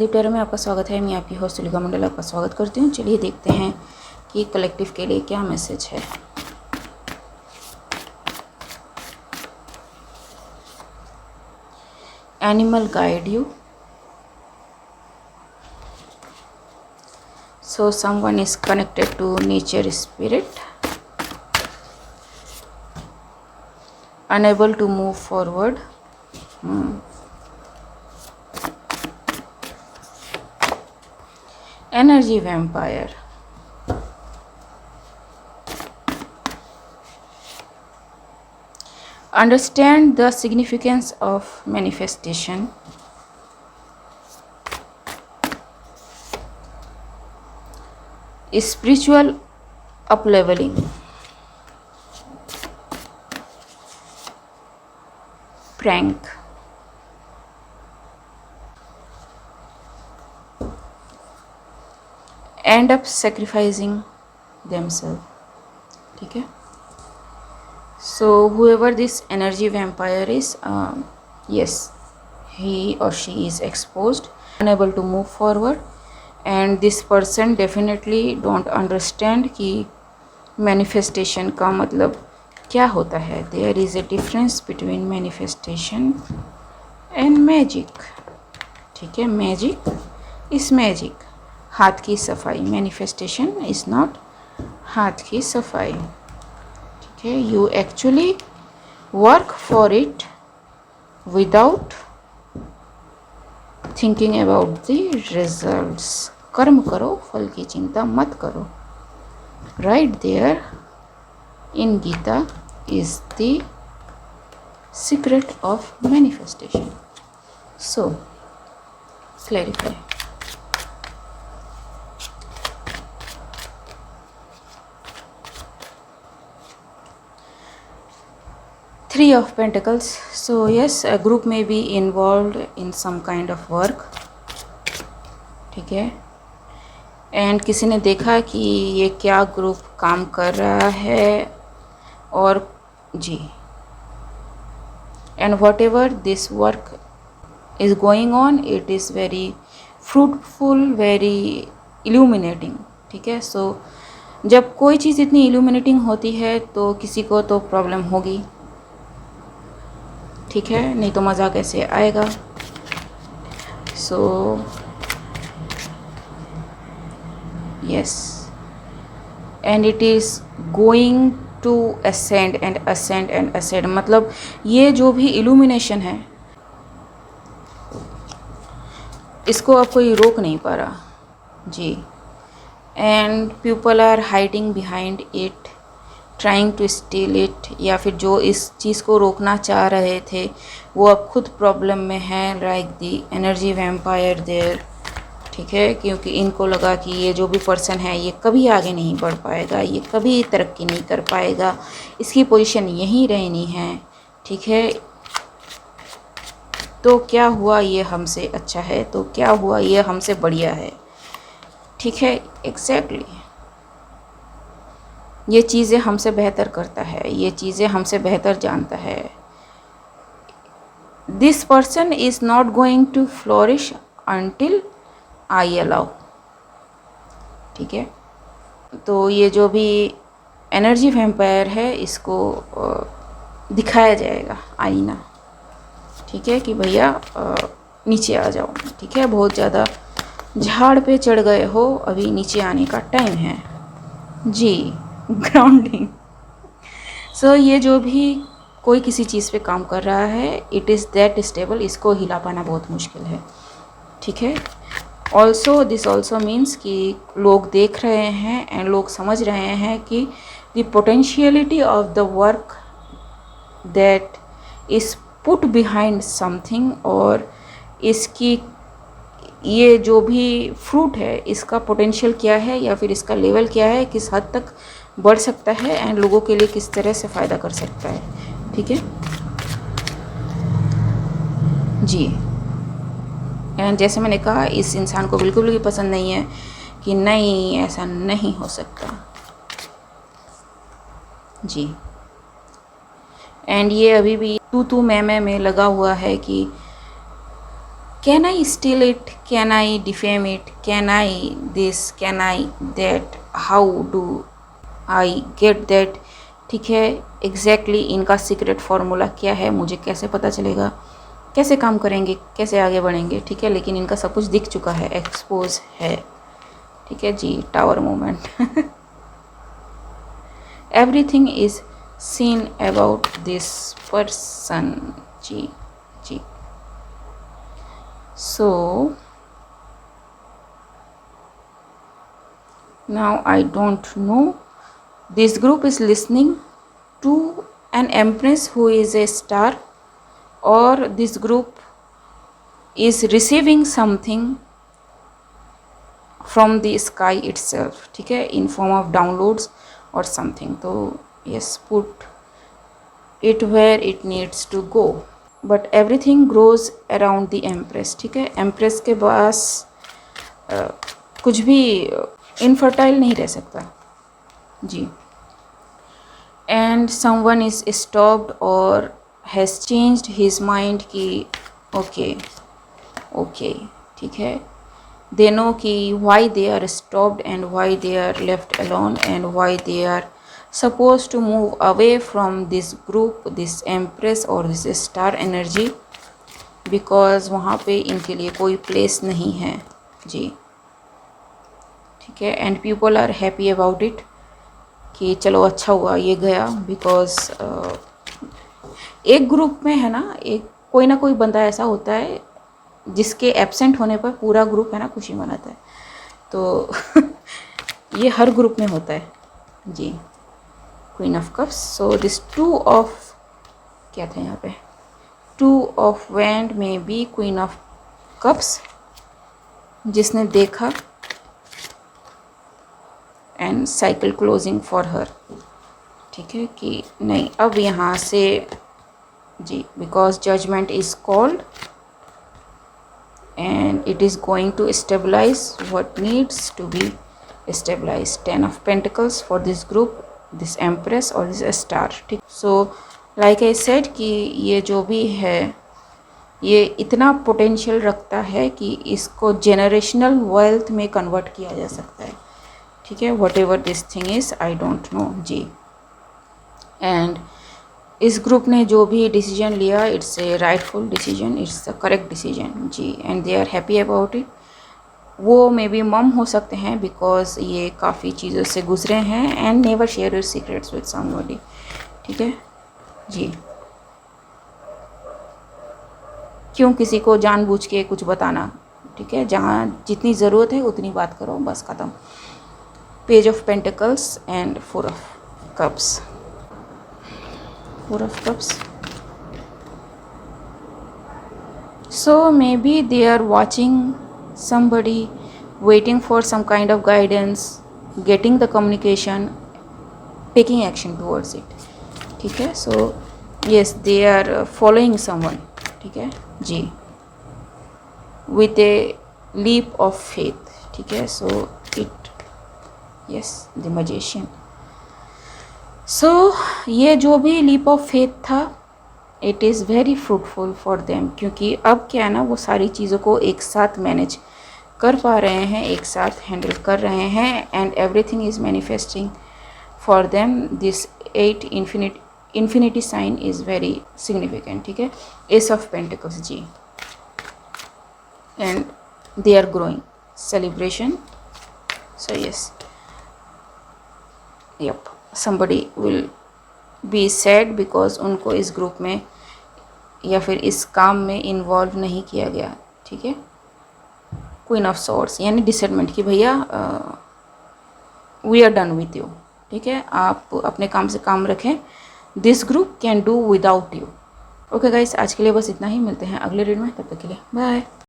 Adeep tarot में आपका स्वागत है। मैं आपकी होस्ट तुलिका मंडल आपका स्वागत करती हूँ। चलिए देखते हैं कि कलेक्टिव के लिए क्या मैसेज है। Animal guide you, so someone is connected to nature spirit, unable to move forward. Energy vampire. Understand the significance of manifestation. Spiritual upleveling. Prank. End up sacrificing themselves. ठीक है। So whoever this energy vampire is, yes, he or she is exposed, unable to move forward, and this person definitely don't understand कि manifestation का मतलब क्या होता है। There is a difference between manifestation and magic. ठीक है, magic is magic, हाथ की सफाई। manifestation is not हाथ की सफाई। ठीक है, you actually work for it without thinking about the results. कर्म करो, फल की चिंता मत करो। Right there in Gita is the secret of manifestation. So, clarify. Three of Pentacles. So yes, a group may be involved in some kind of work. ठीक है, and किसी ने देखा कि ये क्या ग्रुप काम कर रहा है, और जी, and whatever this work is going on, it is very fruitful, very illuminating. ठीक है, सो जब कोई चीज़ इतनी इल्यूमिनेटिंग होती है तो किसी को तो प्रॉब्लम होगी। ठीक है, नहीं तो मज़ा कैसे आएगा। सो yes, and it is going to ascend and ascend and ascend. मतलब ये जो भी illumination है, इसको अब कोई रोक नहीं पा रहा जी। and people are hiding behind it, trying to steal it, या फिर जो इस चीज़ को रोकना चाह रहे थे वो अब खुद प्रॉब्लम में है, like the energy vampire there। ठीक है, क्योंकि इनको लगा कि ये जो भी पर्सन है ये कभी आगे नहीं बढ़ पाएगा, ये कभी तरक्की नहीं कर पाएगा, इसकी पोजीशन यहीं रहनी है। ठीक है, तो क्या हुआ ये हमसे अच्छा है, तो क्या हुआ ये हमसे बढ़िया है। ठीक है, एग्जैक्टली ये चीज़ें हमसे बेहतर करता है, ये चीज़ें हमसे बेहतर जानता है। This person is not going to flourish until I allow. ठीक है, तो ये जो भी एनर्जी वैम्पायर है इसको दिखाया जाएगा आईना। ठीक है, कि भैया नीचे आ जाओ। ठीक है, बहुत ज़्यादा झाड़ पे चढ़ गए हो, अभी नीचे आने का टाइम है जी। ग्राउंडिंग। सो ये जो भी कोई किसी चीज़ पे काम कर रहा है, इट इज़ दैट स्टेबल, इसको हिला पाना बहुत मुश्किल है। ठीक है, ऑल्सो दिस ऑल्सो मीन्स कि लोग देख रहे हैं एंड लोग समझ रहे हैं कि the potentiality of the work that is put behind something, और इसकी ये जो भी फ्रूट है इसका पोटेंशियल क्या है, या फिर इसका लेवल क्या है, किस हद तक बढ़ सकता है एंड लोगों के लिए किस तरह से फ़ायदा कर सकता है। ठीक है जी, एंड जैसे मैंने कहा इस इंसान को बिल्कुल भी पसंद नहीं है कि नहीं ऐसा नहीं हो सकता जी। एंड ये अभी भी तू मैं में लगा हुआ है कि can I still it, can I defame it, can I this, can I that, how do I get that. ठीक है, एग्जैक्टली इनका सीक्रेट फार्मूला क्या है, मुझे कैसे पता चलेगा, कैसे काम करेंगे, कैसे आगे बढ़ेंगे। ठीक है, लेकिन इनका सब कुछ दिख चुका है, एक्सपोज है। ठीक है जी, tower moment. Everything is seen about this person. जी जी। So now I don't know, this group is listening to an empress who is a star, or this group is receiving something from the sky itself, ठीक है, in form of downloads or something. तो yes, put it where it needs to go, but everything grows around the empress। ठीक है, empress के पास कुछ भी infertile नहीं रह सकता जी। एंड समवन इज स्टॉप्ड और हैज़ चेंज्ड हिज माइंड कि ओके ओके, ठीक है, दे नो कि why they are stopped and why they are left alone and why they are suppose to move away from this group, this empress और this star energy, because वहाँ पे इनके लिए कोई place नहीं है जी। ठीक है, and people are happy about it कि चलो अच्छा हुआ ये गया, बिकॉज एक ग्रुप में है ना, एक कोई ना कोई बंदा ऐसा होता है जिसके एब्सेंट होने पर पूरा ग्रुप है ना खुशी मनाता है। तो ये हर ग्रुप में होता है जी। Queen of cups, so this two of, क्या था यहाँ पे, टू ऑफ वैंड में बी क्वीन ऑफ कप्स, जिसने देखा and cycle closing for her. ठीक है कि नहीं अब यहाँ से जी, because judgement is called and it is going to stabilize what needs to be stabilize. 10 of pentacles for this group, this empress और दिस स्टार। ठीक, सो लाइक आई सेड कि ये जो भी है ये इतना पोटेंशियल रखता है कि इसको जेनरेशनल वेल्थ में कन्वर्ट किया जा सकता है। ठीक है, whatever this thing is, I don't know जी। एंड इस ग्रुप ने जो भी डिसीजन लिया, it's a rightful decision, it's the correct decision जी, and they are happy about it. वो मे बी मम हो सकते हैं बिकॉज ये काफ़ी चीज़ों से गुजरे हैं, and never share your secrets with somebody. ठीक है जी, क्यों किसी को जानबूझ के कुछ बताना। ठीक है, जहाँ जितनी ज़रूरत है उतनी बात करो, बस ख़त्म। Page of pentacles and 4 of cups, 4 of cups. So maybe they are watching somebody, waiting for some kind of guidance, getting the communication, taking action towards it. ठीक है, so yes they are following someone। ठीक है जी, with a leap of faith। ठीक है, so it, yes, the magician। सो ये जो भी leap of faith था, it is very fruitful for them, क्योंकि अब क्या है ना, वो सारी चीज़ों को एक साथ मैनेज कर पा रहे हैं, एक साथ हैंडल कर रहे हैं, and everything is manifesting for them. This 8 infinity sign is very significant. ठीक है, एस ऑफ पेंटिकल्स जी, and they are growing celebration. So yes, yup, somebody will be sad because उनको इस ग्रुप में या फिर इस काम में इन्वॉल्व नहीं किया गया। ठीक है, क्वीन ऑफ सॉर्ड्स यानी डिसर्टमेंट कि भैया we are done with you. ठीक है, आप अपने काम से काम रखें, this group can do without you. Okay guys, आज के लिए बस इतना ही, मिलते हैं अगले रीड में, तब तक के लिए बाय।